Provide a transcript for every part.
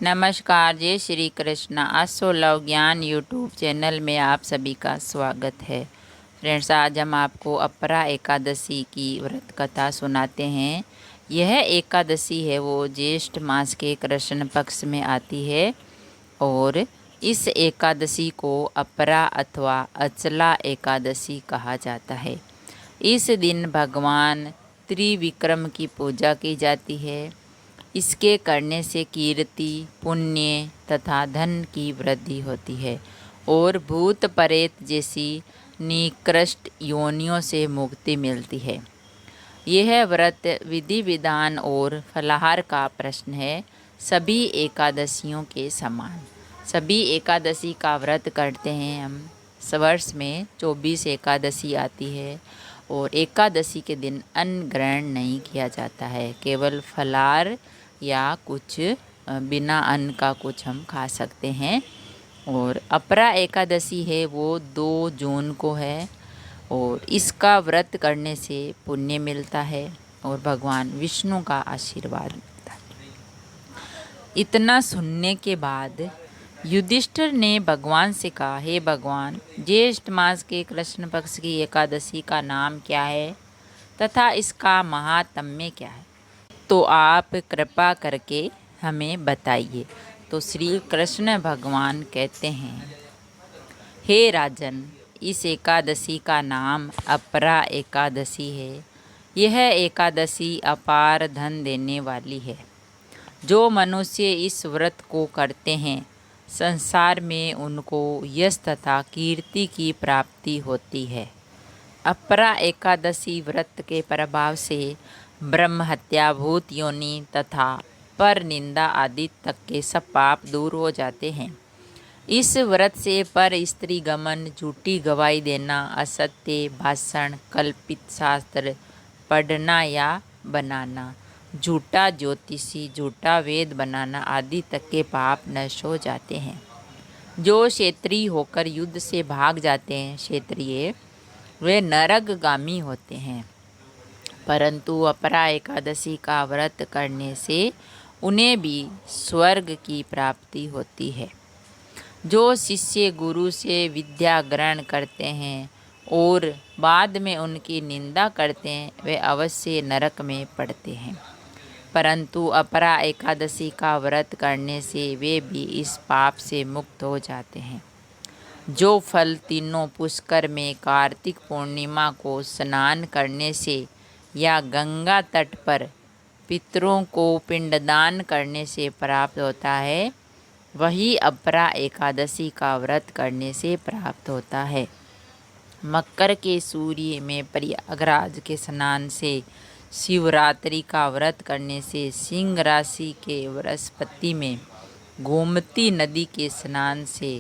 नमस्कार, जय श्री कृष्ण। आसो लव ज्ञान यूट्यूब चैनल में आप सभी का स्वागत है। फ्रेंड्स, आज हम आपको अपरा एकादशी की व्रत कथा सुनाते हैं। यह एकादशी है वो ज्येष्ठ मास के कृष्ण पक्ष में आती है और इस एकादशी को अपरा अथवा अचला एकादशी कहा जाता है। इस दिन भगवान त्रिविक्रम की पूजा की जाती है। इसके करने से कीर्ति, पुण्य तथा धन की वृद्धि होती है और भूत प्रेत जैसी निकृष्ट योनियों से मुक्ति मिलती है। यह व्रत विधि विधान और फलाहार का प्रश्न है, सभी एकादशियों के समान। सभी एकादशी का व्रत करते हैं हम। वर्ष में 24 एकादशी आती है और एकादशी के दिन अन्न ग्रहण नहीं किया जाता है, केवल फलाहार या कुछ बिना अन्न का कुछ हम खा सकते हैं। और अपरा एकादशी है वो 2 जून को है और इसका व्रत करने से पुण्य मिलता है और भगवान विष्णु का आशीर्वाद मिलता है। इतना सुनने के बाद युधिष्ठिर ने भगवान से कहा, हे भगवान, ज्येष्ठ मास के कृष्ण पक्ष की एकादशी का नाम क्या है तथा इसका महात्म्य क्या है, तो आप कृपा करके हमें बताइए। तो श्री कृष्ण भगवान कहते हैं, हे राजन, इस एकादशी का नाम अपरा एकादशी है। यह एकादशी अपार धन देने वाली है। जो मनुष्य इस व्रत को करते हैं, संसार में उनको यश तथा कीर्ति की प्राप्ति होती है। अपरा एकादशी व्रत के प्रभाव से ब्रह्म हत्या, भूत योनि तथा पर निंदा आदि तक के सब पाप दूर हो जाते हैं। इस व्रत से पर स्त्री गमन, झूठी गवाही देना, असत्य भाषण, कल्पित शास्त्र पढ़ना या बनाना, झूठा ज्योतिषी, झूठा वेद बनाना आदि तक के पाप नष्ट हो जाते हैं। जो क्षत्रिय होकर युद्ध से भाग जाते हैं, क्षत्रिय, वे नरकगामी होते हैं, परंतु अपरा एकादशी का व्रत करने से उन्हें भी स्वर्ग की प्राप्ति होती है। जो शिष्य गुरु से विद्या ग्रहण करते हैं और बाद में उनकी निंदा करते हैं, वे अवश्य नरक में पड़ते हैं, परंतु अपरा एकादशी का व्रत करने से वे भी इस पाप से मुक्त हो जाते हैं। जो फल तीनों पुष्कर में कार्तिक पूर्णिमा को स्नान करने से या गंगा तट पर पितरों को पिंडदान करने से प्राप्त होता है, वही अपरा एकादशी का व्रत करने से प्राप्त होता है। मकर के सूर्य में प्रयागराज के स्नान से, शिवरात्रि का व्रत करने से, सिंह राशि के बृहस्पति में गोमती नदी के स्नान से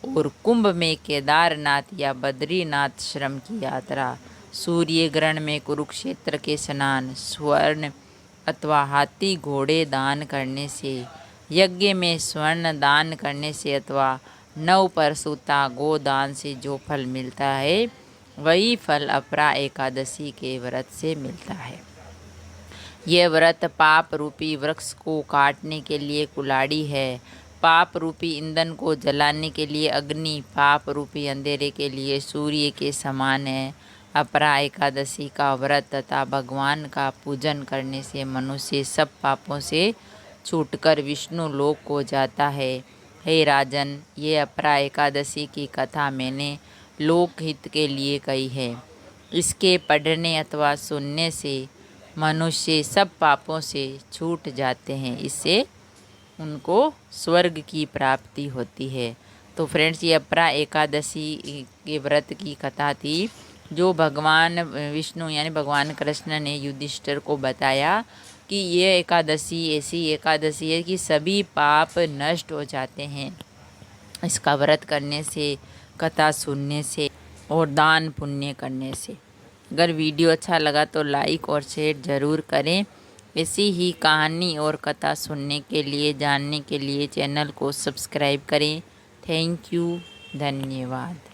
और कुंभ में केदारनाथ या बद्रीनाथ श्रम की यात्रा, सूर्य ग्रहण में कुरुक्षेत्र के स्नान, स्वर्ण अथवा हाथी घोड़े दान करने से, यज्ञ में स्वर्ण दान करने से अथवा नव परसुता गोदान से जो फल मिलता है, वही फल अपरा एकादशी के व्रत से मिलता है। यह व्रत पाप रूपी वृक्ष को काटने के लिए कुल्हाड़ी है, पाप रूपी ईंधन को जलाने के लिए अग्नि, पाप रूपी अंधेरे के लिए सूर्य के समान है। अपरा एकादशी का व्रत तथा भगवान का पूजन करने से मनुष्य सब पापों से छूटकर विष्णु लोक को जाता है। हे राजन, ये अपरा एकादशी की कथा मैंने लोकहित के लिए कही है। इसके पढ़ने अथवा सुनने से मनुष्य सब पापों से छूट जाते हैं, इससे उनको स्वर्ग की प्राप्ति होती है। तो फ्रेंड्स, ये अपरा एकादशी के व्रत की कथा थी, जो भगवान विष्णु यानी भगवान कृष्ण ने युधिष्ठिर को बताया कि ये एकादशी ऐसी एकादशी है कि सभी पाप नष्ट हो जाते हैं इसका व्रत करने से, कथा सुनने से और दान पुण्य करने से। अगर वीडियो अच्छा लगा तो लाइक और शेयर ज़रूर करें। ऐसी ही कहानी और कथा सुनने के लिए, जानने के लिए चैनल को सब्सक्राइब करें। थैंक यू, धन्यवाद।